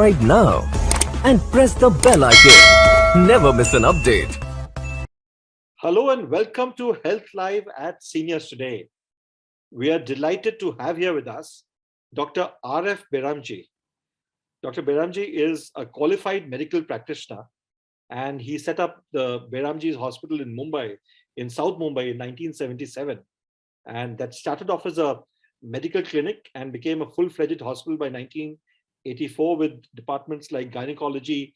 subscribe now and press the bell icon. Never miss an update. Hello and welcome to Health Live at Seniors Today. We are delighted to have here with us Dr. R F Beramji. Dr. Beramji is a qualified medical practitioner, and he set up the Beramji's Hospital in Mumbai, in South Mumbai in 1977. And that started off as a medical clinic and became a full-fledged hospital by 1984 with departments like gynaecology,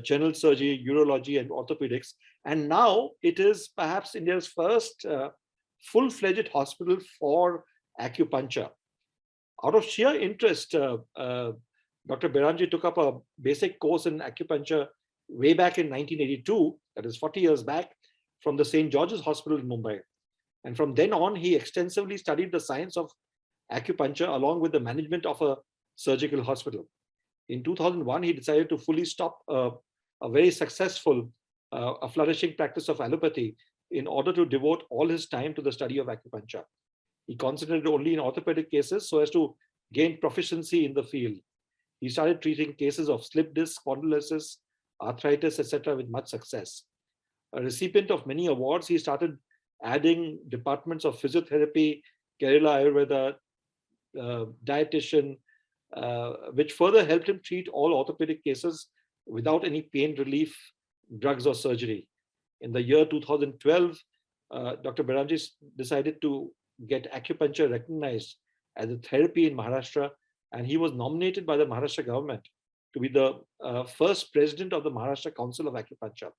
general surgery, urology, and orthopedics. And now it is perhaps India's first full-fledged hospital for acupuncture. Out of sheer interest, Dr. Beramji took up a basic course in acupuncture way back in 1982, that is 40 years back, from the St. George's Hospital in Mumbai. And from then on, he extensively studied the science of acupuncture along with the management of a surgical hospital. In 2001, he decided to fully stop a very successful, a flourishing practice of allopathy in order to devote all his time to the study of acupuncture. He concentrated only in orthopedic cases so as to gain proficiency in the field. He started treating cases of slip disc, spondylosis, arthritis, etc. with much success. A recipient of many awards, he started adding departments of physiotherapy, Kerala Ayurveda, dietitian, which further helped him treat all orthopedic cases without any pain relief, drugs or surgery. In the year 2012, Dr. Beramji decided to get acupuncture recognized as a therapy in Maharashtra, and he was nominated by the Maharashtra government to be the first president of the Maharashtra Council of Acupuncture.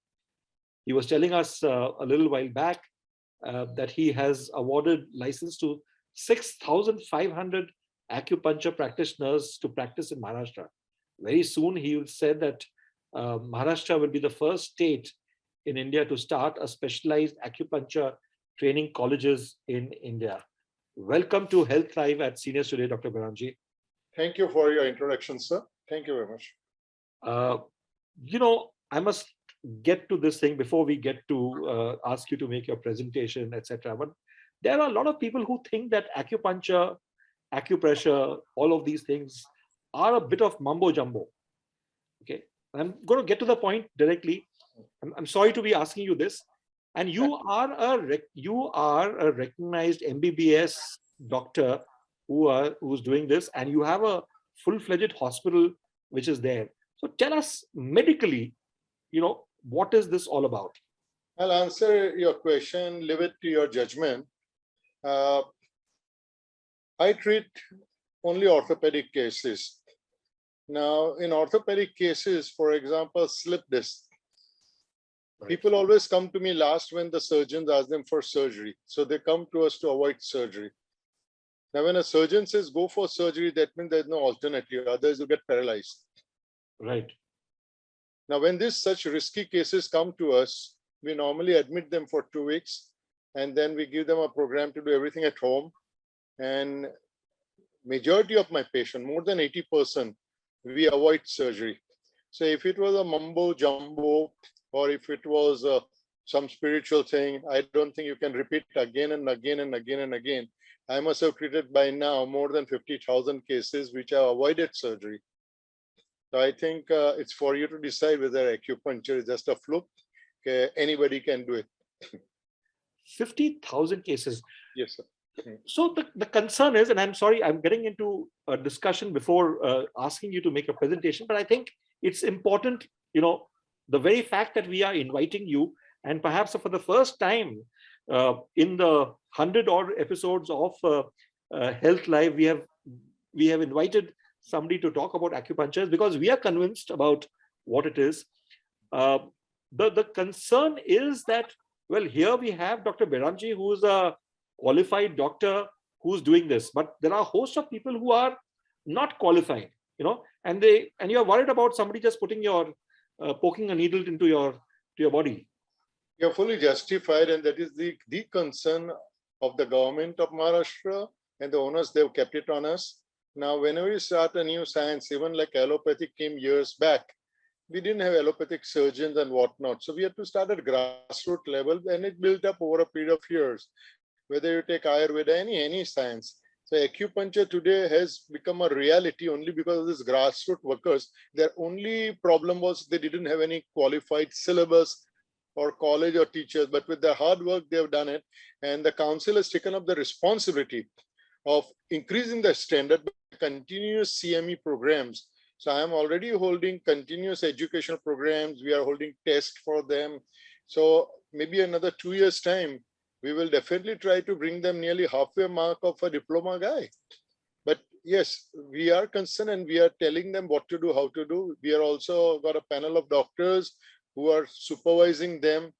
He was telling us a little while back that he has awarded license to 6,500 acupuncture practitioners to practice in Maharashtra. Very soon, he said that Maharashtra will be the first state in India to start a specialized acupuncture training colleges in India. Welcome to Health Live at Seniors Today, Dr. Beramji. Thank you for your introduction, sir. Thank you very much. I must get to this thing before we get to ask you to make your presentation, etc. But there are a lot of people who think that acupuncture, acupressure, all of these things are a bit of mumbo jumbo. Okay, I'm going to get to the point directly. I'm sorry to be asking you this, and you are a recognized MBBS doctor who's doing this, and you have a full-fledged hospital which is there. So tell us medically, what is this all about? I'll answer your question, leave it to your judgment. I treat only orthopedic cases. Now, in orthopedic cases, for example, slip disc, people always come to me last when the surgeons ask them for surgery. So they come to us to avoid surgery. Now, when a surgeon says go for surgery, that means there's no alternative. Otherwise, you get paralyzed. Right. Now, when such risky cases come to us, we normally admit them for 2 weeks, and then we give them a program to do everything at home. And majority of my patients, more than 80%, we avoid surgery. So if it was a mumbo jumbo, or if it was some spiritual thing, I don't think you can repeat again and again and again and again. I must have treated by now more than 50,000 cases which have avoided surgery. So I think it's for you to decide whether acupuncture is just a fluke. Okay, anybody can do it. 50,000 cases. Yes, sir. So the concern is, and I'm sorry, I'm getting into a discussion before asking you to make a presentation, but I think it's important, the very fact that we are inviting you, and perhaps for the first time in the 100-odd episodes of Health Live, we have invited somebody to talk about acupuncture because we are convinced about what it is. The concern is that, well, here we have Dr. Beramji, who is a qualified doctor who's doing this, but there are a host of people who are not qualified, and you're worried about somebody just poking a needle into your body. You're fully justified, and that is the concern of the government of Maharashtra and the owners. They've kept it on us. Now, whenever you start a new science, even like allopathy came years back, we didn't have allopathic surgeons and whatnot. So we had to start at grassroots level, and it built up over a period of years. Whether you take Ayurveda, any science. So acupuncture today has become a reality only because of these grassroots workers. Their only problem was they didn't have any qualified syllabus or college or teachers, but with their hard work, they have done it. And the council has taken up the responsibility of increasing the standard by continuous CME programs. So I am already holding continuous educational programs. We are holding tests for them. So maybe another 2 years time, we will definitely try to bring them nearly halfway mark of a diploma guy. But yes, we are concerned and we are telling them what to do, how to do. We are also got a panel of doctors who are supervising them.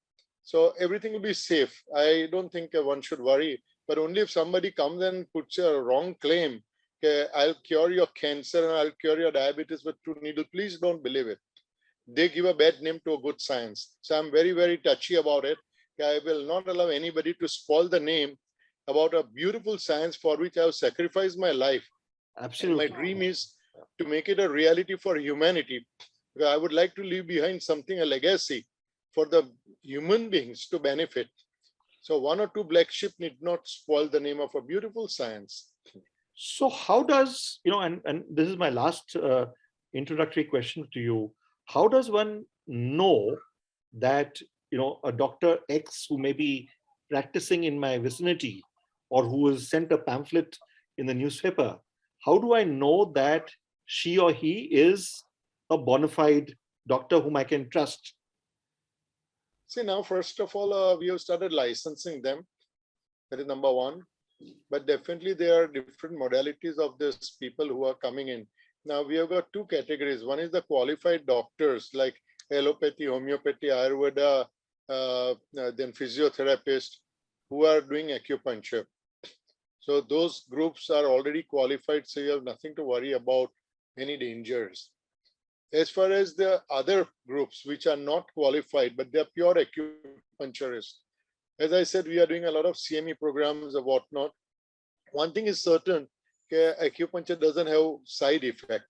So everything will be safe. I don't think one should worry, but only if somebody comes and puts a wrong claim, okay, I'll cure your cancer and I'll cure your diabetes with 2 needles. Please don't believe it. They give a bad name to a good science. So I'm very, very touchy about it. I will not allow anybody to spoil the name about a beautiful science for which I have sacrificed my life. Absolutely. And my dream is to make it a reality for humanity. I would like to leave behind something, a legacy for the human beings to benefit. So 1 or 2 black sheep need not spoil the name of a beautiful science. So how does, and this is my last introductory question to you, how does one know that, a Dr. X who may be practicing in my vicinity or who has sent a pamphlet in the newspaper, how do I know that she or he is a bona fide doctor whom I can trust? See, now, first of all, we have started licensing them. That is number one. But definitely there are different modalities of these people who are coming in. Now, we have got 2 categories. One is the qualified doctors like allopathy, homeopathy, Ayurveda, then physiotherapists who are doing acupuncture. So those groups are already qualified, so you have nothing to worry about any dangers. As far as the other groups which are not qualified, but they are pure acupuncturists, as I said, we are doing a lot of CME programs or whatnot. One thing is certain, acupuncture doesn't have side effect,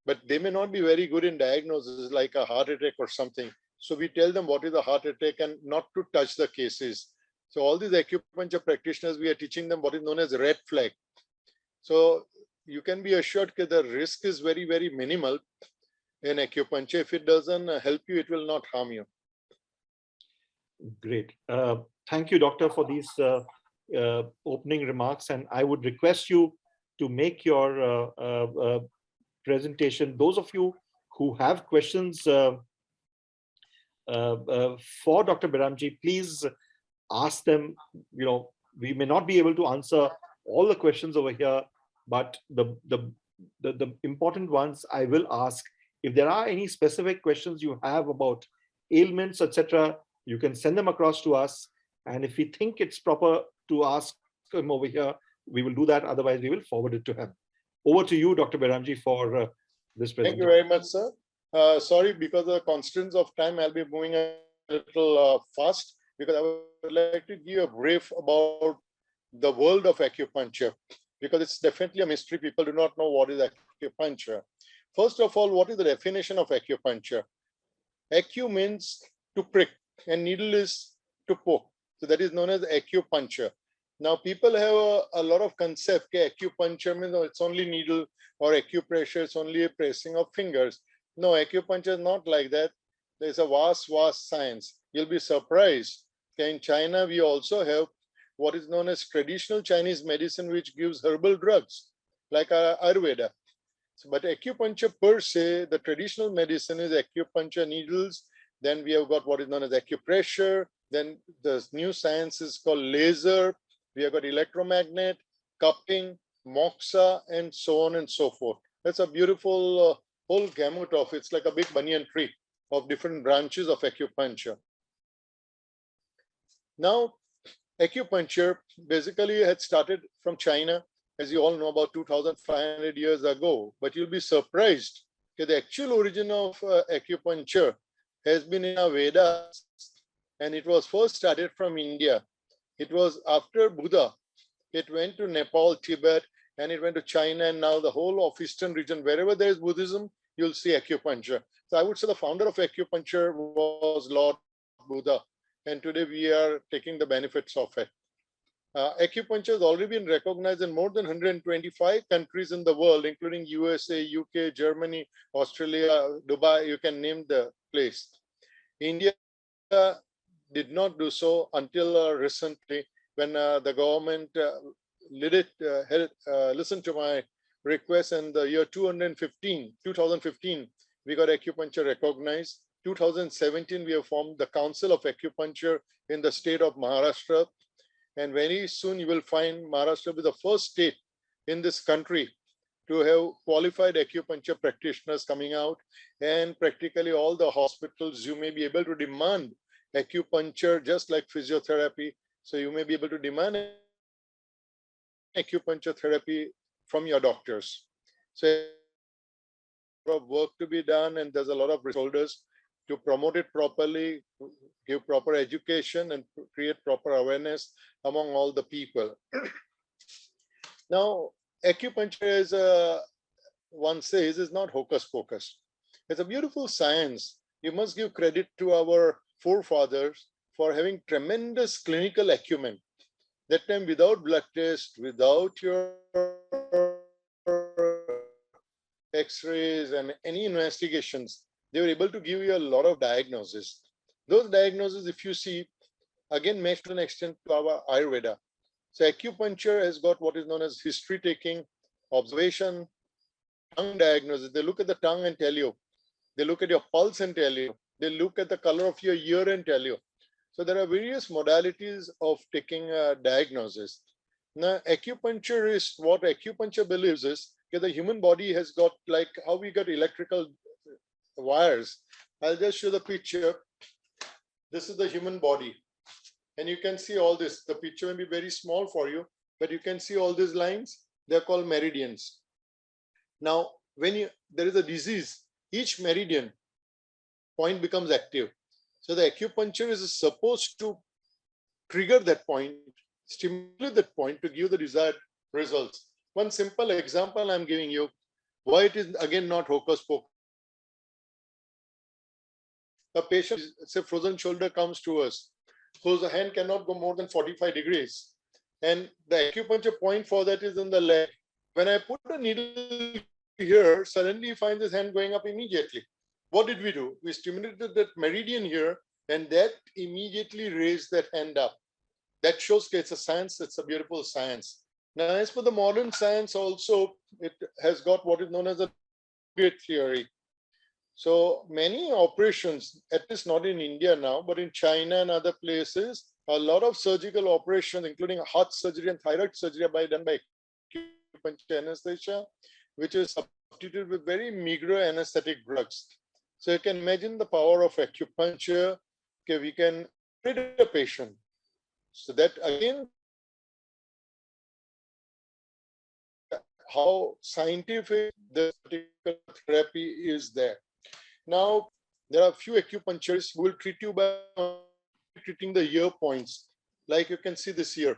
but they may not be very good in diagnosis like a heart attack or something. So we tell them what is a heart attack and not to touch the cases. So all these acupuncture practitioners, we are teaching them what is known as red flag. So you can be assured that the risk is very, very minimal in acupuncture. If it doesn't help you, it will not harm you. Great. Thank you, doctor, for these opening remarks. And I would request you to make your presentation. Those of you who have questions for Dr. Beramji, please ask them. We may not be able to answer all the questions over here, but the important ones I will ask. If there are any specific questions you have about ailments, etc., you can send them across to us. And if we think it's proper to ask him over here, we will do that. Otherwise, we will forward it to him. Over to you, Dr. Beramji, for this presentation. Thank you very much, sir. Sorry, because of the constraints of time, I'll be moving a little fast because I would like to give a brief about the world of acupuncture, because it's definitely a mystery. People do not know what is acupuncture. First of all, what is the definition of acupuncture? Acu means to prick and needle is to poke. So that is known as acupuncture. Now, people have a lot of concept. Acupuncture means it's only needle, or acupressure is only a pressing of fingers. No, acupuncture is not like that. There's a vast, vast science. You'll be surprised. In China, we also have what is known as traditional Chinese medicine, which gives herbal drugs like Ayurveda. So, but acupuncture per se, the traditional medicine is acupuncture needles. Then we have got what is known as acupressure. Then the new science is called laser. We have got electromagnet, cupping, moxa, and so on and so forth. That's a beautiful whole gamut of, it's like a big banyan tree of different branches of acupuncture. Now, acupuncture basically had started from China, as you all know, about 2,500 years ago. But you'll be surprised that the actual origin of acupuncture has been in our Vedas, and it was first started from India. It was after Buddha. It went to Nepal, Tibet, and it went to China, and now the whole of Eastern region, wherever there is Buddhism, you'll see acupuncture. So I would say the founder of acupuncture was Lord Buddha, and today we are taking the benefits of it. Acupuncture has already been recognized in more than 125 countries in the world, including USA, UK, Germany, Australia, Dubai, you can name the place. India did not do so until recently, when the government listened to my request in the year 2015, we got acupuncture recognized. 2017, we have formed the Council of Acupuncture in the state of Maharashtra. And very soon you will find Maharashtra will be the first state in this country to have qualified acupuncture practitioners coming out. And practically all the hospitals, you may be able to demand acupuncture just like physiotherapy. So you may be able to demand acupuncture therapy from your doctors. So a lot of work to be done, and there's a lot of shoulders to promote it properly, give proper education, and create proper awareness among all the people. Now, acupuncture is one says is not hocus pocus. It's a beautiful science. You must give credit to our forefathers for having tremendous clinical acumen. That time, without blood test, without your x-rays and any investigations, they were able to give you a lot of diagnoses. Those diagnoses, if you see, again, match to an extent to our Ayurveda. So acupuncture has got what is known as history taking, observation, tongue diagnosis. They look at the tongue and tell you. They look at your pulse and tell you. They look at the color of your ear and tell you. So there are various modalities of taking a diagnosis. Now, acupuncture is what acupuncture believes is that the human body has got, like how we got electrical wires. I'll just show the picture. This is the human body. And you can see all this. The picture may be very small for you, but you can see all these lines. They're called meridians. Now, when there is a disease, each meridian point becomes active. So the acupuncture is supposed to trigger that point, stimulate that point to give the desired results. One simple example I'm giving you, why it is again not hocus pocus. A patient, say frozen shoulder, comes to us, whose hand cannot go more than 45 degrees. And the acupuncture point for that is in the leg. When I put a needle here, suddenly you find his hand going up immediately. What did we do? We stimulated that meridian here, and that immediately raised that hand up. That shows it's a science, it's a beautiful science. Now, as for the modern science also, it has got what is known as a gate theory. So many operations, at least not in India now, but in China and other places, a lot of surgical operations, including heart surgery and thyroid surgery, are done by acupuncture anesthesia, which is substituted with very meager anesthetic drugs. So you can imagine the power of acupuncture. Okay, we can treat a patient. So that again, how scientific this particular therapy is there. Now, there are a few acupuncturists who will treat you by treating the ear points. Like you can see this here.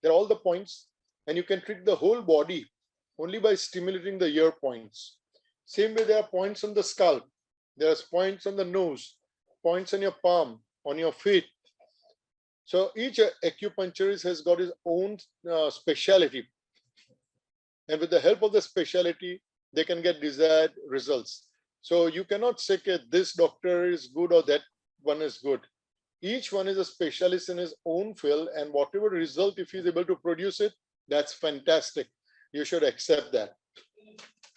There are all the points, and you can treat the whole body only by stimulating the ear points. Same way, there are points on the scalp. There are points on the nose, points on your palm, on your feet. So each acupuncturist has got his own specialty. And with the help of the specialty, they can get desired results. So you cannot say that this doctor is good or that one is good. Each one is a specialist in his own field, and whatever result, if he's able to produce it, that's fantastic. You should accept that.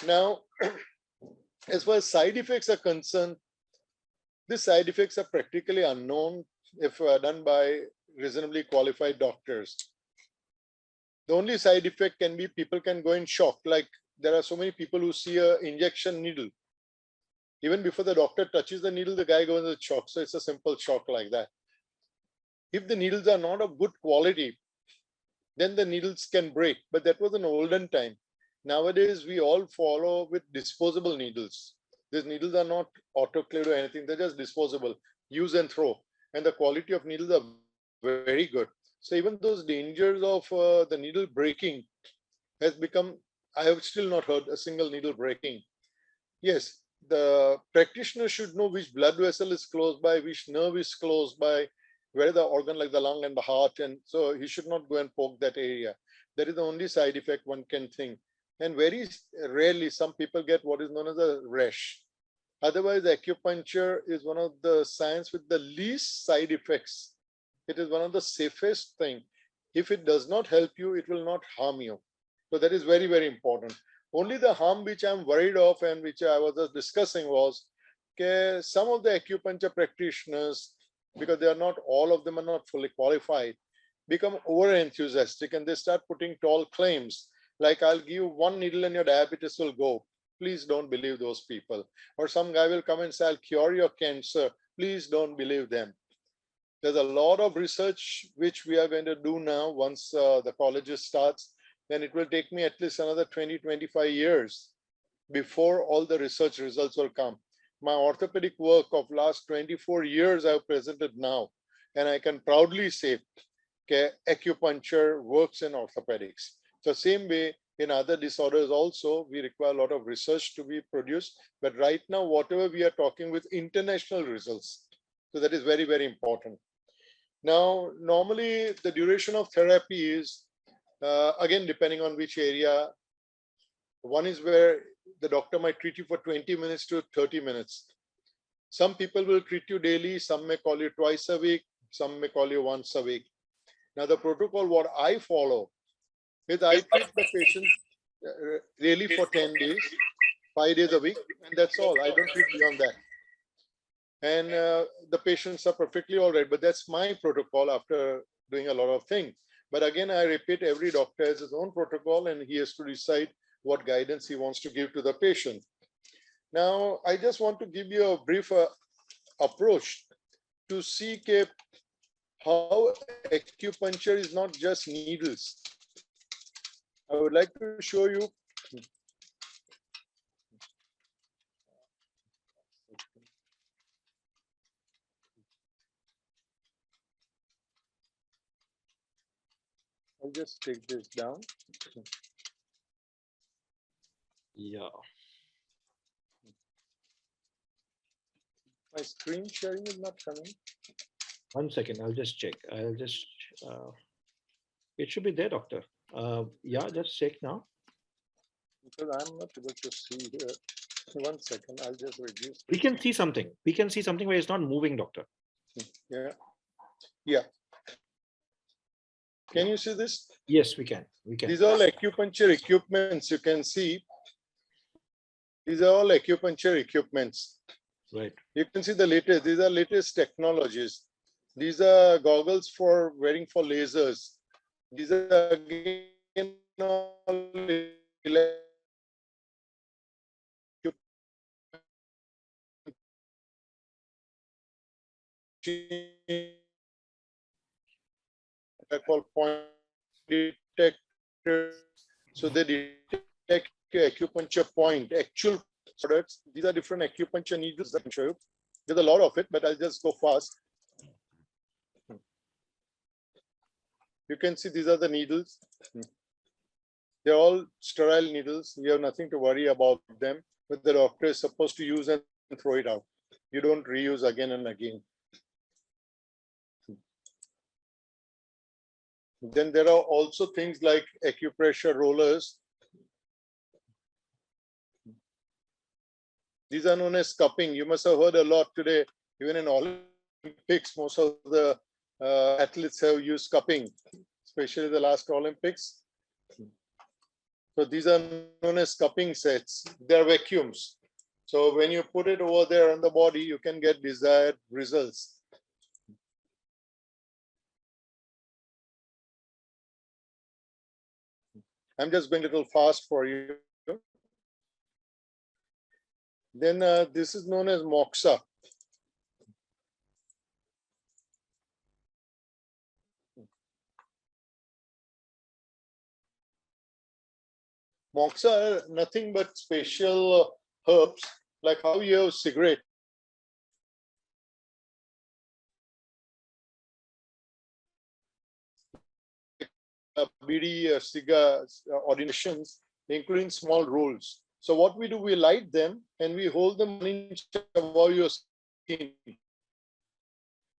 Now, as far as side effects are concerned, these side effects are practically unknown if done by reasonably qualified doctors. The only side effect can be people can go in shock. Like there are so many people who see an injection needle. Even before the doctor touches the needle, the guy goes into shock. So it's a simple shock like that. If the needles are not of good quality, then the needles can break. But that was an olden time. Nowadays, we all follow with disposable needles. These needles are not autoclaved or anything. They're just disposable, use and throw. And the quality of needles are very good. So even those dangers of the needle breaking has become, I have still not heard a single needle breaking. Yes, the practitioner should know which blood vessel is close by, which nerve is close by, where the organ like the lung and the heart, and so he should not go and poke that area. That is the only side effect one can think. And very rarely some people get what is known as a rash. Otherwise, acupuncture is one of the science with the least side effects. It is one of the safest thing. If it does not help you, it will not harm you. So that is very, very important. Only the harm which I'm worried of and which I was just discussing was some of the acupuncture practitioners, because they are not, all of them are not fully qualified, become over enthusiastic and they start putting tall claims like, I'll give you one needle and your diabetes will go. Please don't believe those people. Or some guy will come and say, I'll cure your cancer. Please don't believe them. There's a lot of research which we are going to do now once the colleges starts. Then it will take me at least another 20-25 years before all the research results will come. My orthopedic work of last 24 years I've presented now, and I can proudly say acupuncture works in orthopedics. So same way in other disorders also, we require a lot of research to be produced. But right now, whatever we are talking with international results. So that is very, very important. Now, normally the duration of therapy is, again, depending on which area. One is where the doctor might treat you for 20 minutes to 30 minutes. Some people will treat you daily. Some may call you twice a week. Some may call you once a week. Now, the protocol, what I follow is I treat the patient really for 10 days, 5 days a week, and that's all. I don't treat beyond that. And the patients are perfectly all right, but that's my protocol after doing a lot of things. But again, I repeat, every doctor has his own protocol and he has to decide what guidance he wants to give to the patient. Now, I just want to give you a brief approach to see how acupuncture is not just needles. I would like to show you. I'll just take this down. Yeah. My screen sharing is not coming. 1 second, I'll just check. It should be there, doctor. Yeah, just check now. Because I'm not able to see here. 1 second, I'll just reduce. We can see something. We can see something where it's not moving, doctor. Yeah. Yeah. Can you see this? Yes, we can. We can. These are all acupuncture equipments. You can see. These are all acupuncture equipments. Right. You can see the latest. These are latest technologies. These are goggles for wearing for lasers. These are again all called point detector. So they detect your acupuncture point, actual products. These are different acupuncture needles I can show you. There's a lot of it, but I'll just go fast. You can see these are the needles. They're all sterile needles. You have nothing to worry about them, but the doctor is supposed to use and throw it out. You don't reuse again and again. Then there are also things like acupressure rollers. These are known as cupping. You must have heard a lot today, even in Olympics, most of the athletes have used cupping, especially the last Olympics. So these are known as cupping sets. They're vacuums. So when you put it over there on the body, you can get desired results. I'm just going a little fast for you. Then this is known as moxa. Moxa are nothing but special herbs, like how you have cigarette. BD cigars, ordinations, including small rolls. So what we do, we light them and we hold them 1 inch above your skin.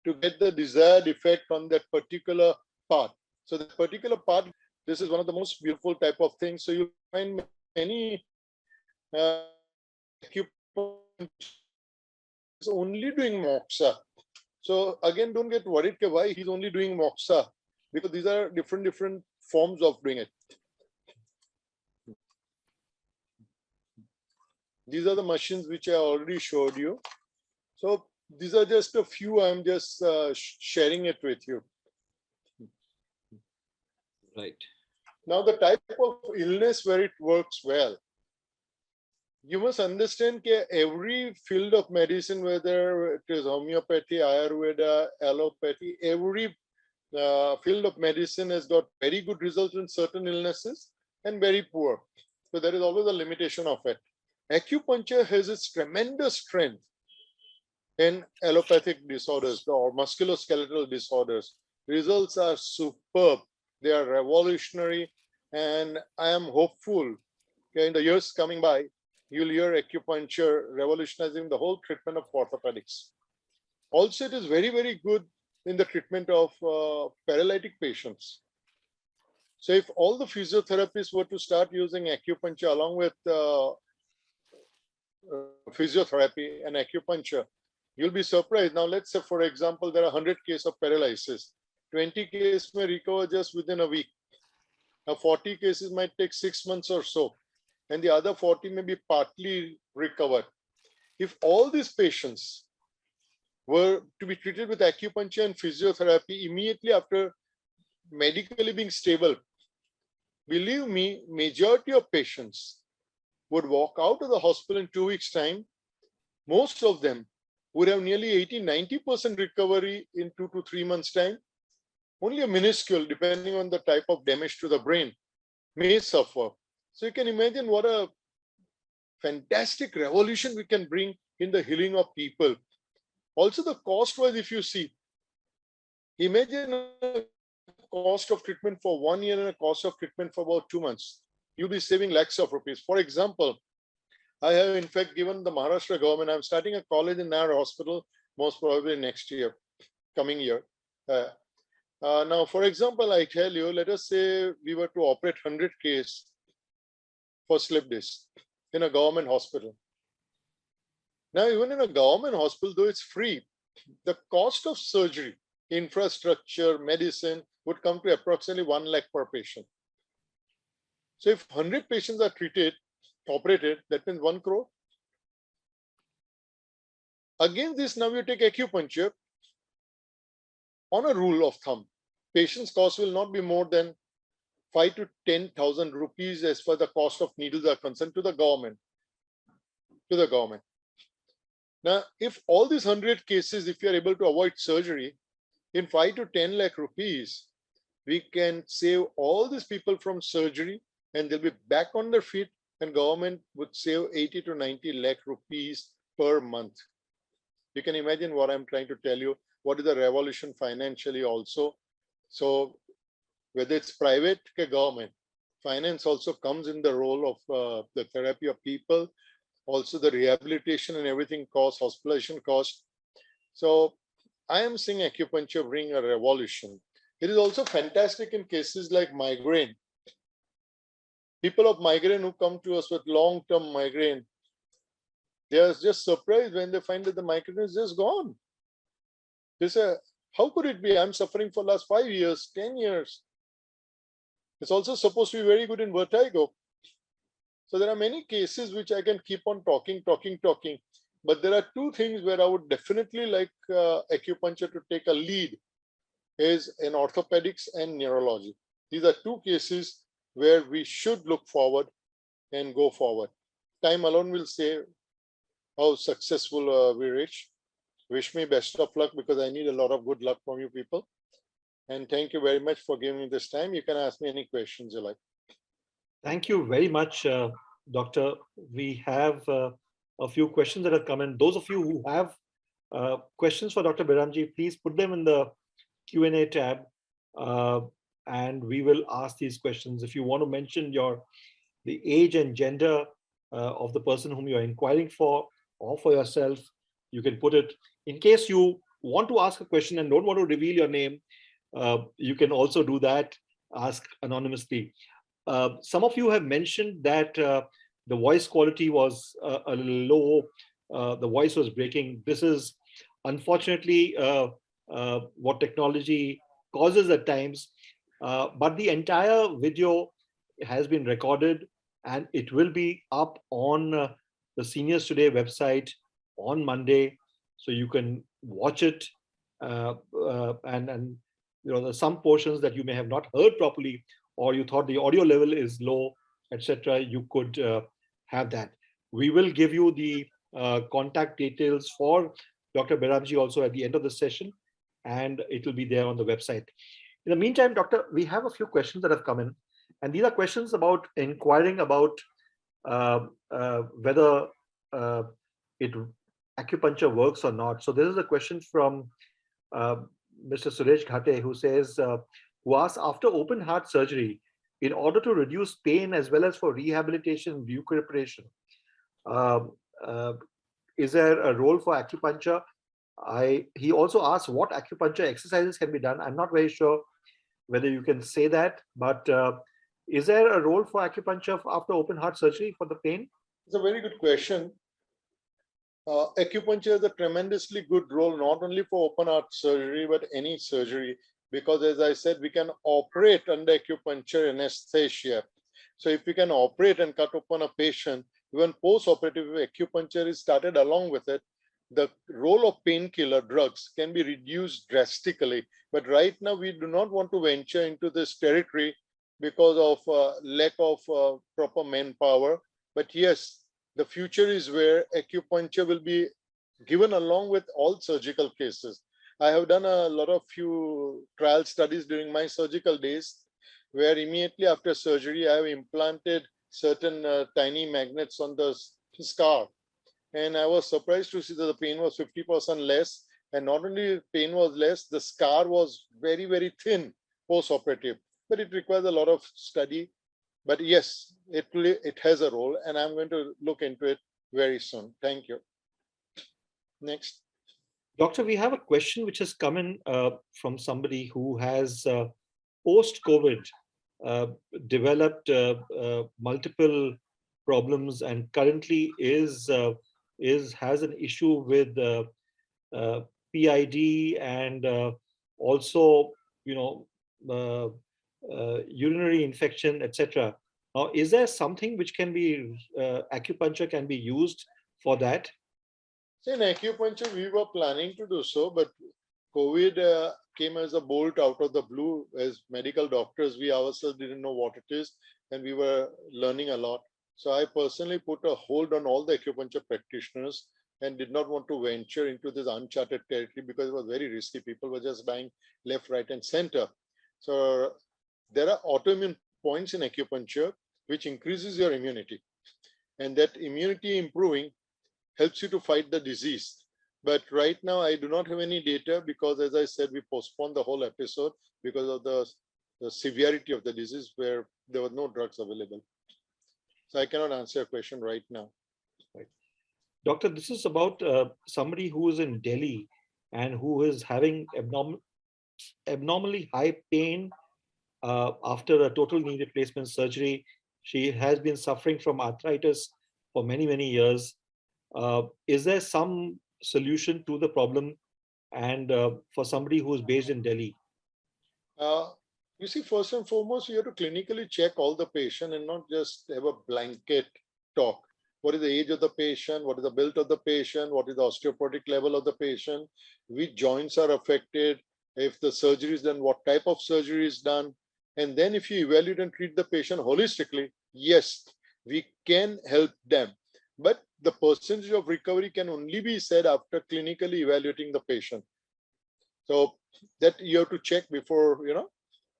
to get the desired effect on that particular part. So the particular part, this is one of the most beautiful type of things. So you find many acupuncture is only doing moxa. So again, don't get worried why he's only doing moxa, because these are different forms of doing it. These are the machines which I already showed you. So these are just a few. I'm just sharing it with you. Right. Now the type of illness where it works well. You must understand that every field of medicine, whether it is homeopathy, Ayurveda, allopathy, every field of medicine has got very good results in certain illnesses and very poor. So there is always a limitation of it. Acupuncture has its tremendous strength in allopathic disorders or musculoskeletal disorders. Results are superb. They are revolutionary. And I am hopeful in the years coming by, you'll hear acupuncture revolutionizing the whole treatment of orthopedics. Also, it is very, very good in the treatment of paralytic patients. So if all the physiotherapists were to start using acupuncture along with physiotherapy and acupuncture, you'll be surprised. Now, let's say, for example, there are 100 cases of paralysis. 20 cases may recover just within a week. Now, 40 cases might take 6 months or so, and the other 40 may be partly recovered. If all these patients were to be treated with acupuncture and physiotherapy immediately after medically being stable, believe me, majority of patients would walk out of the hospital in 2 weeks' time. Most of them would have nearly 80–90% recovery in 2 to 3 months' time. Only a minuscule, depending on the type of damage to the brain, may suffer. So you can imagine what a fantastic revolution we can bring in the healing of people. Also, the cost-wise, if you see, imagine a cost of treatment for 1 year and a cost of treatment for about 2 months. You'll be saving lakhs of rupees. For example, I have in fact given the Maharashtra government, I'm starting a college in our hospital, most probably next year, coming year. Now, for example, I tell you, let us say we were to operate 100 cases for slip disc in a government hospital. Now, even in a government hospital, though it's free, the cost of surgery, infrastructure, medicine would come to approximately 1 lakh per patient. So if 100 patients are treated, operated, that means 1 crore. Against this, now you take acupuncture. On a rule of thumb, patient's cost will not be more than 5 to 10,000 rupees as far as the cost of needles are concerned to the government. Now, if all these 100 cases, if you are able to avoid surgery, in 5 to 10 lakh rupees, we can save all these people from surgery and they'll be back on their feet, and government would save 80 to 90 lakh rupees per month. You can imagine what I'm trying to tell you. What is the revolution financially also? So whether it's private or government, finance also comes in the role of the therapy of people, also the rehabilitation and everything costs, hospitalization cost. So I am seeing acupuncture bring a revolution. It is also fantastic in cases like migraine. People of migraine who come to us with long-term migraine, they are just surprised when they find that the migraine is just gone. They say, how could it be? I'm suffering for the last 5 years, 10 years. It's also supposed to be very good in vertigo. So there are many cases which I can keep on talking. But there are 2 things where I would definitely like acupuncture to take a lead, is in orthopedics and neurology. These are 2 cases where we should look forward and go forward. Time alone will say how successful we reach. Wish me best of luck, because I need a lot of good luck from you people. And thank you very much for giving me this time. You can ask me any questions you like. Thank you very much, Doctor. We have a few questions that have come in. Those of you who have questions for Dr. Beramji, please put them in the Q&A tab, and we will ask these questions. If you want to mention the age and gender of the person whom you're inquiring for, or for yourself, you can put it. In case you want to ask a question and don't want to reveal your name, you can also do that, ask anonymously. Some of you have mentioned that the voice quality was a little low, the voice was breaking. This is unfortunately what technology causes at times, but the entire video has been recorded and it will be up on the Seniors Today website on Monday, so you can watch it, and there's some portions that you may have not heard properly, or you thought the audio level is low, etc. You could have that. We will give you the contact details for Dr. Beramji also at the end of the session, and it will be there on the website. In the meantime, Doctor, we have a few questions that have come in, and these are questions about inquiring about whether it acupuncture works or not. So this is a question from Mr. Suresh Ghate, who says, who asks, after open heart surgery, in order to reduce pain as well as for rehabilitation, recuperation, is there a role for acupuncture? He also asks what acupuncture exercises can be done. I'm not very sure whether you can say that, but is there a role for acupuncture after open heart surgery for the pain? It's a very good question. Acupuncture has a tremendously good role, not only for open heart surgery, but any surgery, because as I said, we can operate under acupuncture anesthesia. So if we can operate and cut open a patient, even post-operative acupuncture is started along with it, the role of painkiller drugs can be reduced drastically. But right now, we do not want to venture into this territory because of lack of proper manpower. But yes, the future is where acupuncture will be given along with all surgical cases. I have done a lot of few trial studies during my surgical days, where immediately after surgery, I have implanted certain tiny magnets on the scar. And I was surprised to see that the pain was 50% less. And not only pain was less, the scar was very, very thin post-operative. But it requires a lot of study. But yes, it has a role, and I'm going to look into it very soon. Thank you. Next. Doctor, we have a question which has come in from somebody who has post-COVID developed multiple problems and currently has an issue with PID and also urinary infection, etc. Now, is there something which can be acupuncture can be used for that? So in acupuncture, we were planning to do so, but COVID came as a bolt out of the blue. As medical doctors, we ourselves didn't know what it is, and we were learning a lot. So I personally put a hold on all the acupuncture practitioners and did not want to venture into this uncharted territory because it was very risky. People were just dying left, right, and center. So there are autoimmune points in acupuncture which increases your immunity, and that immunity improving helps you to fight the disease. But right now, I do not have any data because, as I said, we postponed the whole episode because of the severity of the disease where there were no drugs available. So I cannot answer your question right now. Right. Doctor, this is about somebody who is in Delhi and who is having abnormally high pain after a total knee replacement surgery. She has been suffering from arthritis for many, many years. Is there some solution to the problem, and for somebody who is based in Delhi? You see, first and foremost, you have to clinically check all the patient and not just have a blanket talk. What is the age of the patient? What is the build of the patient? What is the osteoporotic level of the patient? Which joints are affected? If the surgery is done, what type of surgery is done? And then if you evaluate and treat the patient holistically, yes, we can help them. But the percentage of recovery can only be said after clinically evaluating the patient. So that you have to check before,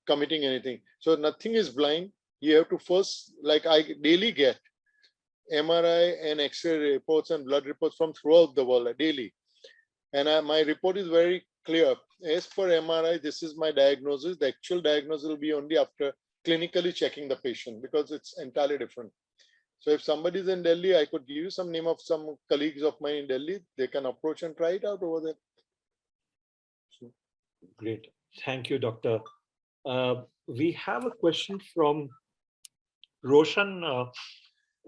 committing anything. So nothing is blind. You have to first, like I daily get MRI and X-ray reports and blood reports from throughout the world daily. And my report is very clear. As per MRI, this is my diagnosis. The actual diagnosis will be only after clinically checking the patient because it's entirely different. So if somebody is in Delhi, I could give you some name of some colleagues of mine in Delhi. They can approach and try it out over there. Great. Thank you, Doctor. We have a question from Roshan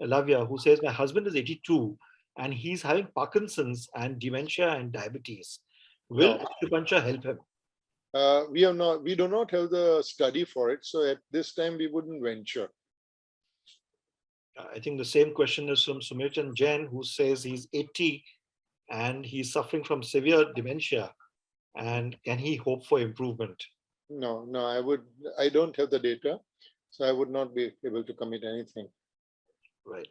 Lavia, who says, my husband is 82 and he's having Parkinson's and dementia and diabetes. Will No. acupuncture help him? We do not have the study for it. So at this time, we wouldn't venture. I think the same question is from Sumirchan Jain, who says he's 80 and he's suffering from severe dementia. And can he hope for improvement? No, I don't have the data. So I would not be able to commit anything. Right.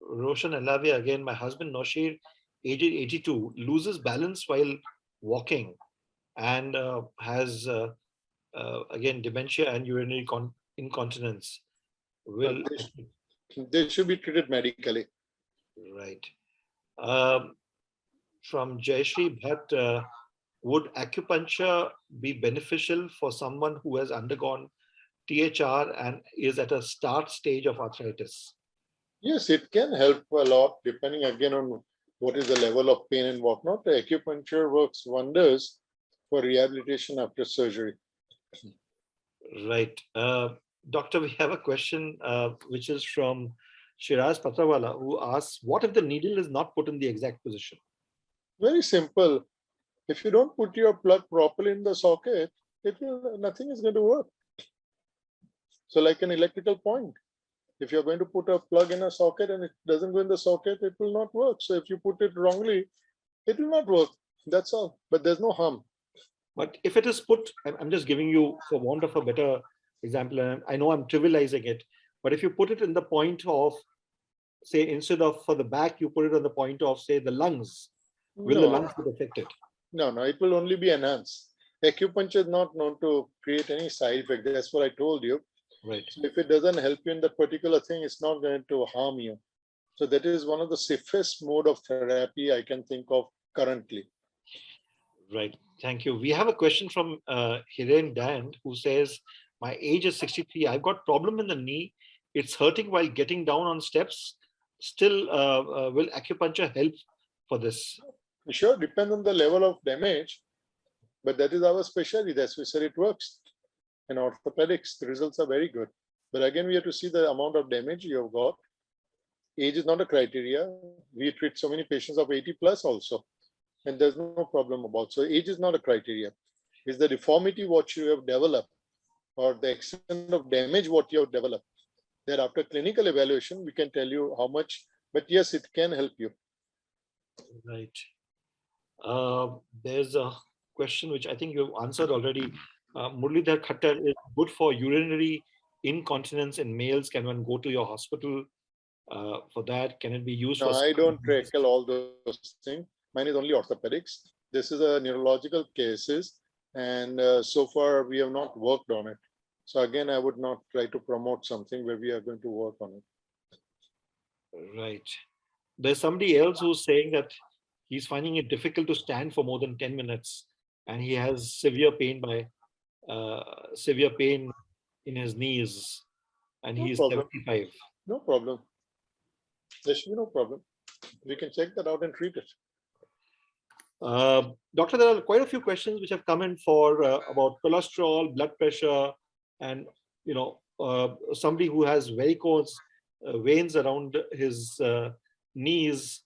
Roshan Alavia, again, my husband Noshir, aged 82, loses balance while walking and has, again, dementia and urinary incontinence. Will They should be treated medically. Right. From Jayashree Bhatt, would acupuncture be beneficial for someone who has undergone THR and is at a start stage of arthritis? Yes, it can help a lot, depending again on what is the level of pain and whatnot. The acupuncture works wonders for rehabilitation after surgery. Right. Doctor, we have a question which is from Shiraz Patrawala, who asks, what if the needle is not put in the exact position? Very simple. If you don't put your plug properly in the socket, nothing is going to work. So like an electrical point, if you're going to put a plug in a socket and it doesn't go in the socket, it will not work. So if you put it wrongly, it will not work. That's all. But there's no harm. But if it is put, I'm just giving you, for want of a better example, and I know I'm trivializing it, but if you put it in the point of, say, instead of for the back, you put it on the point of, say, the lungs, will the lungs be affected? No, it will only be enhanced. Acupuncture is not known to create any side effect. That's what I told you. Right. So if it doesn't help you in that particular thing, it's not going to harm you. So that is one of the safest mode of therapy I can think of currently. Right. Thank you. We have a question from Hiren Dand, who says, my age is 63. I've got problem in the knee. It's hurting while getting down on steps. Still, will acupuncture help for this? Sure, depends on the level of damage, but that is our specialty. That's why we said it works. In orthopedics, the results are very good. But again, we have to see the amount of damage you have got. Age is not a criteria. We treat so many patients of 80 plus also, and there's no problem about. So age is not a criteria. It's the deformity what you have developed or the extent of damage what you have developed. That after clinical evaluation, we can tell you how much, but yes, it can help you. Right. There's a question which I think you've answered already. Murlidhar Khattar, is good for urinary incontinence in males. Can one go to your hospital for that? Can it be used No, for? I don't tackle all those things. Mine is only orthopedics. This is a neurological cases, and so far we have not worked on it. So again, I would not try to promote something where we are going to work on it. Right. There's somebody else who's saying that he's finding it difficult to stand for more than 10 minutes, and he has severe pain in his knees, and No he's problem. 75. No problem. There should be no problem. We can check that out and treat it. Doctor, there are quite a few questions which have come in for about cholesterol, blood pressure, and somebody who has varicose veins around his knees.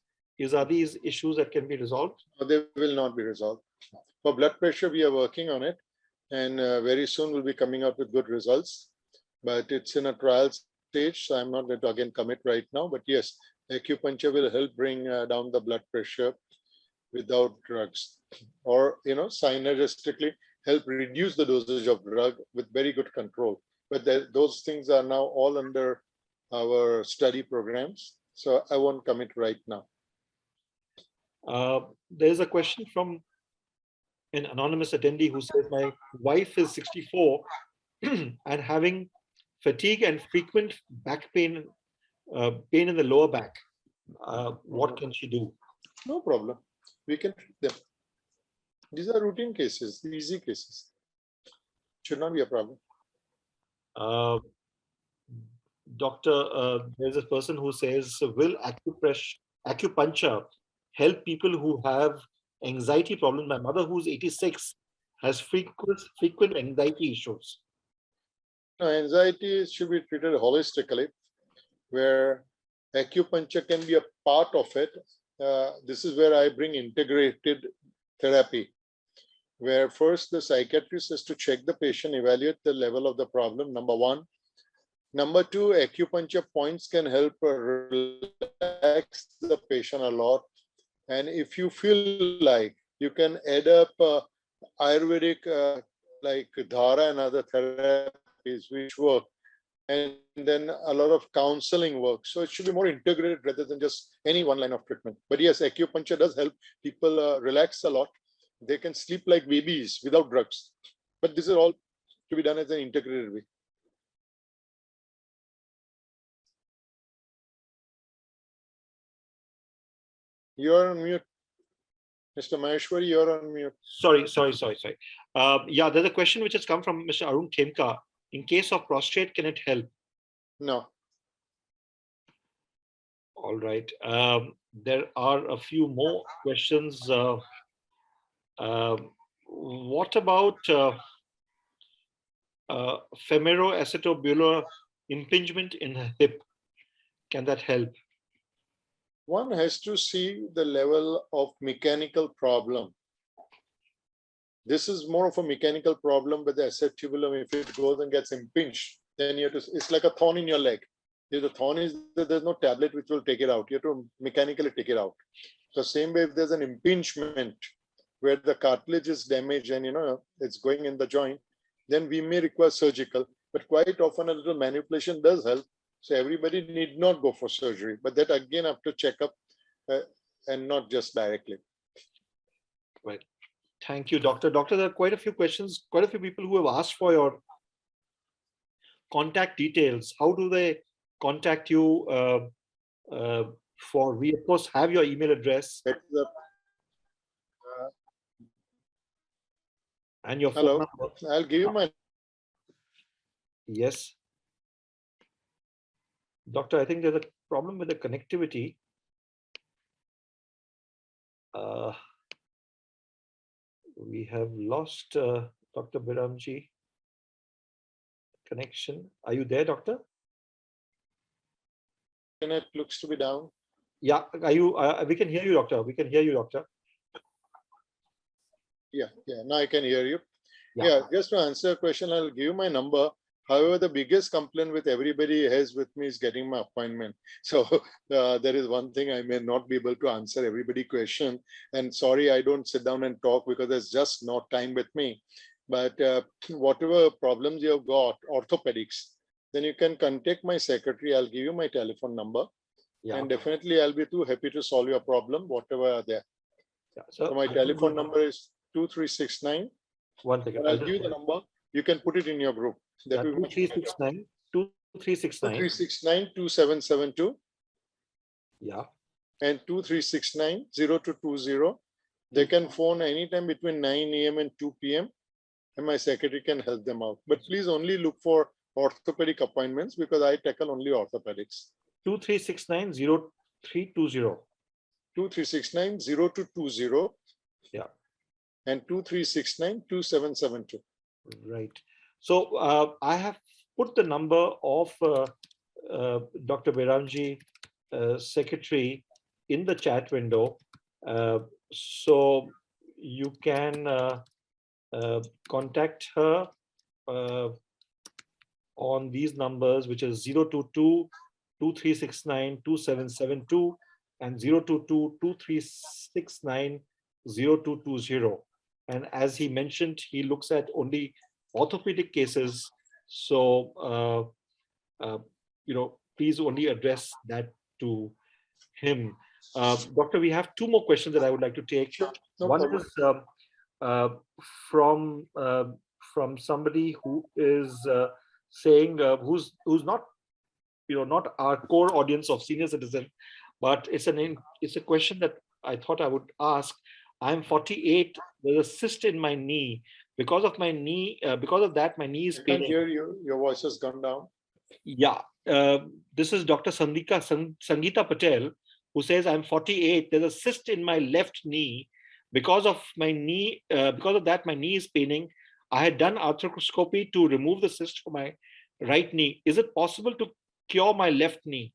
Are these issues that can be resolved? No, they will not be resolved. For blood pressure, we are working on it, and very soon we'll be coming out with good results. But it's in a trial stage, so I'm not going to again commit right now. But yes, acupuncture will help bring down the blood pressure without drugs, or synergistically help reduce the dosage of drug with very good control. But those things are now all under our study programs, so I won't commit right now. There's a question from an anonymous attendee who says, my wife is 64 and having fatigue and frequent back pain, pain in the lower back. What can she do? No problem. We can treat them. These are routine cases, easy cases. Should not be a problem. Doctor, there's a person who says, will acupuncture help people who have anxiety problems. My mother, who's 86, has frequent anxiety issues. Now, anxiety should be treated holistically, where acupuncture can be a part of it. This is where I bring integrated therapy, where first the psychiatrist has to check the patient, evaluate the level of the problem, number one. Number two, acupuncture points can help relax the patient a lot. And if you feel like, you can add up Ayurvedic like Dhara and other therapies which work, and then a lot of counseling work. So it should be more integrated rather than just any one line of treatment. But yes, acupuncture does help people relax a lot. They can sleep like babies without drugs. But this is all to be done as an integrated way. You're on mute. Mr. Maheshwari, you're on mute. Sorry. Yeah, there's a question which has come from Mr. Arun Khemka. In case of prostate, can it help? No. All right. There are a few more questions. What about femoroacetobular impingement in the hip? Can that help? One has to see the level of mechanical problem. This is more of a mechanical problem with the acetubulum. If it goes and gets impinged, then you have to, it's like a thorn in your leg. If the thorn is that there's no tablet which will take it out. You have to mechanically take it out. So same way, if there's an impingement where the cartilage is damaged and it's going in the joint, then we may require surgical. But quite often a little manipulation does help. So everybody need not go for surgery, but that again after checkup and not just directly. Right. Thank you, Doctor. Doctor, there are quite a few questions, quite a few people who have asked for your contact details. How do they contact you? We of course have your email address and your phone number. I'll give you my. Yes. Doctor, I think there's a problem with the connectivity. We have lost Dr. Beramji connection. Are you there, Doctor? Internet looks to be down. Yeah, are you? We can hear you, Doctor. We can hear you, Doctor. Yeah. Now I can hear you. Yeah. Just to answer your question, I'll give you my number. However, the biggest complaint with everybody has with me is getting my appointment. So there is one thing I may not be able to answer everybody's question. And sorry, I don't sit down and talk because there's just no time with me. But whatever problems you have got, orthopedics, then you can contact my secretary. I'll give you my telephone number. Yeah. And definitely I'll be too happy to solve your problem, whatever are there. Yeah. So my telephone number is 2369. One second. I'll give you the number. You can put it in your group. That 2369 2772. Yeah. And 2369-0220. They can phone anytime between 9 a.m. and 2 p.m. and my secretary can help them out. But please only look for orthopedic appointments because I tackle only orthopedics. 2369-0320. 2369-0220. Yeah. And 2369-2772. Right. So I have put the number of Dr. Beramji secretary in the chat window. So you can contact her on these numbers, which is 022-2369-2772 and 022-2369-0220. And as he mentioned, he looks at only orthopedic cases. So, please only address that to him. Doctor, we have two more questions that I would like to take. Sure. No One problem. is from somebody who is saying who's not not our core audience of senior citizen, but it's a question that I thought I would ask. I'm 48. There's a cyst in my knee. Because of my knee, because of that, my knee is paining. I can't hear you. Your voice has gone down. Yeah. This is Dr. Sangeeta Patel, who says, I'm 48. There's a cyst in my left knee. because of my knee, because of that, my knee is paining. I had done arthroscopy to remove the cyst from my right knee. Is it possible to cure my left knee?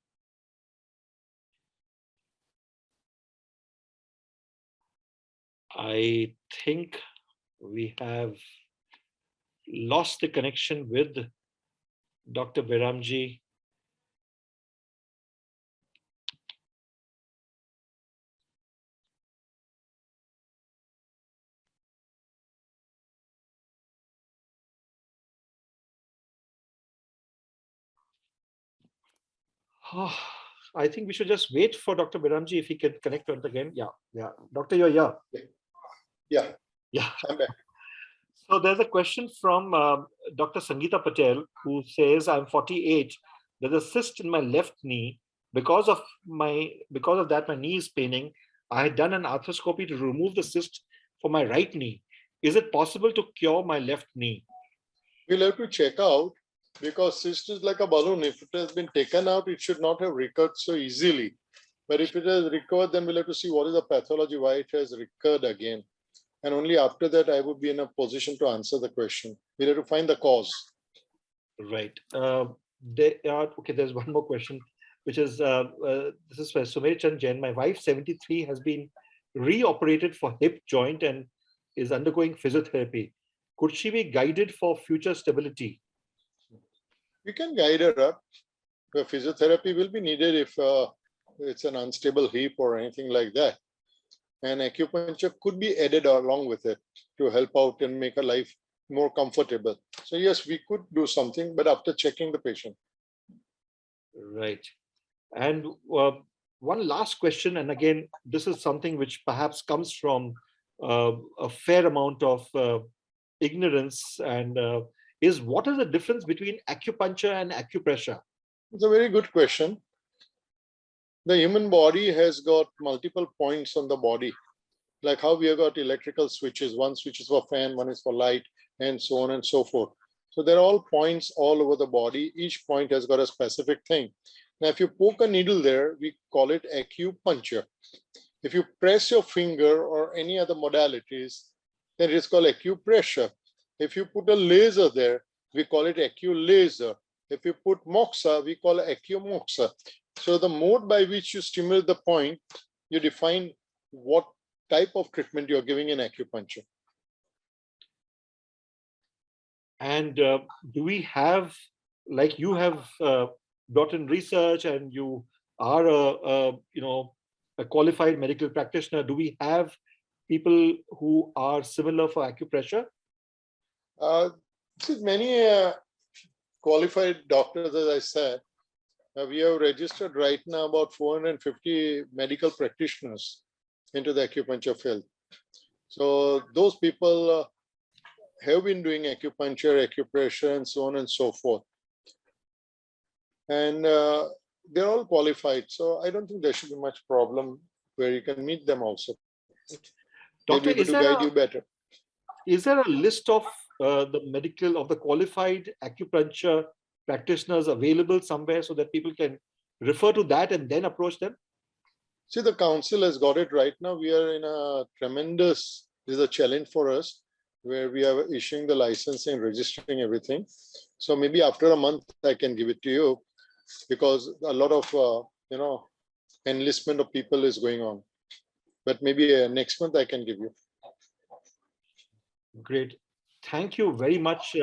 I think we have lost the connection with Dr. Beramji. I think we should just wait for Dr. Beramji if he can connect once again. Yeah. Doctor, you're here. Yeah, I'm back. So there's a question from Dr. Sangeeta Patel, who says, I'm 48. There's a cyst in my left knee. Because of that, my knee is paining. I had done an arthroscopy to remove the cyst for my right knee. Is it possible to cure my left knee? We'll have to check out, because cyst is like a balloon. If it has been taken out, it should not have recurred so easily. But if it has recurred, then we'll have to see what is the pathology, why it has recurred again. And only after that, I would be in a position to answer the question. We'll have to find the cause. Right. Okay, there's one more question, which is, this is for Sumeri Chand Jain. My wife, 73, has been reoperated for hip joint and is undergoing physiotherapy. Could she be guided for future stability? We can guide her up. The physiotherapy will be needed if it's an unstable hip or anything like that. And acupuncture could be added along with it to help out and make her life more comfortable. So yes, we could do something, but after checking the patient. Right. And one last question, and again, this is something which perhaps comes from a fair amount of ignorance, and is, what is the difference between acupuncture and acupressure? It's a very good question. The human body has got multiple points on the body, like how we have got electrical switches. One switch is for fan, one is for light, and so on and so forth. So they're all points all over the body. Each point has got a specific thing. Now, if you poke a needle there, we call it acupuncture. If you press your finger or any other modalities, then it is called acupressure. If you put a laser there, we call it aculaser. If you put moxa, we call it acumoxa. So the mode by which you stimulate the point, you define what type of treatment you're giving in acupuncture. And do we have, like you have brought in research and you are a qualified medical practitioner, do we have people who are similar for acupressure? Many qualified doctors, as I said. We have registered right now about 450 medical practitioners into the acupuncture field. So those people have been doing acupuncture, acupressure, and so on and so forth. And they're all qualified. So I don't think there should be much problem where you can meet them also. Doctor, able to guide you better. Is there a list of the qualified acupuncture practitioners available somewhere so that people can refer to that and then approach them? See, the council has got it right now. We are in a this is a challenge for us, where we are issuing the licensing, registering everything. So maybe after a month, I can give it to you, because a lot of, enlistment of people is going on. But maybe next month I can give you. Great. Thank you very much,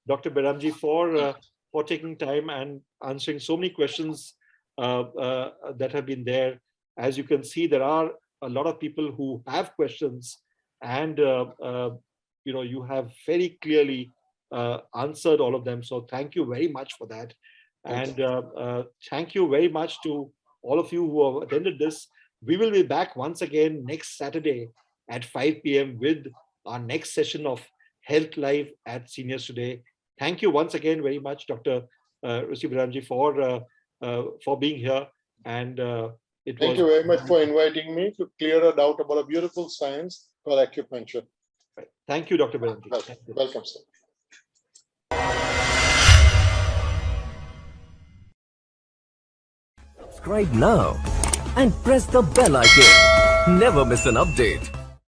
Dr. Beramji, for taking time and answering so many questions that have been there. As you can see, there are a lot of people who have questions, and you have very clearly answered all of them. So thank you very much for that. And thank you very much to all of you who have attended this. We will be back once again next Saturday at 5 p.m. with our next session of Health Live at Seniors Today. Thank you once again very much, Dr. Rumi Beramji, for being here. And thank you very much for inviting me to clear a doubt about a beautiful science called acupuncture. Right. Thank you, Dr. Beramji. Welcome, sir. Subscribe now and press the bell icon. Never miss an update.